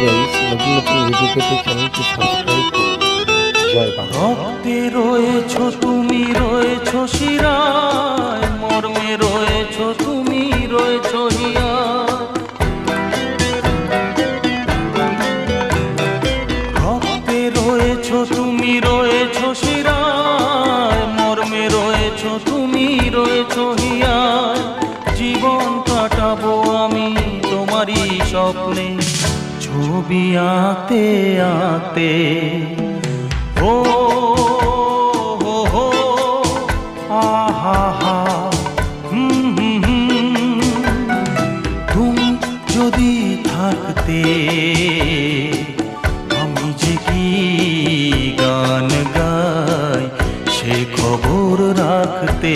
Guys, নতুন নতুন video পেতে চ্যানেলটি সাবস্ক্রাইব করুন। জয় বাংলা। রক্তে রয়েছো তুমি, রয়েছো শিরায়, মর্মে রয়েছো তুমি, রয়েছো হিয়ায়। রক্তে রয়েছো তুমি, রয়েছো শিরায়, মর্মে রয়েছো তুমি, রয়েছো হিয়ায়। জীবন কাটাবো আমি তোমারই স্বপ্নে, ছবি আঁকতে আঁকতে। ও হো হো আহা হা, তুমি যদি থাকতে আমি যে কি গান গাই সে খবর রাখতে।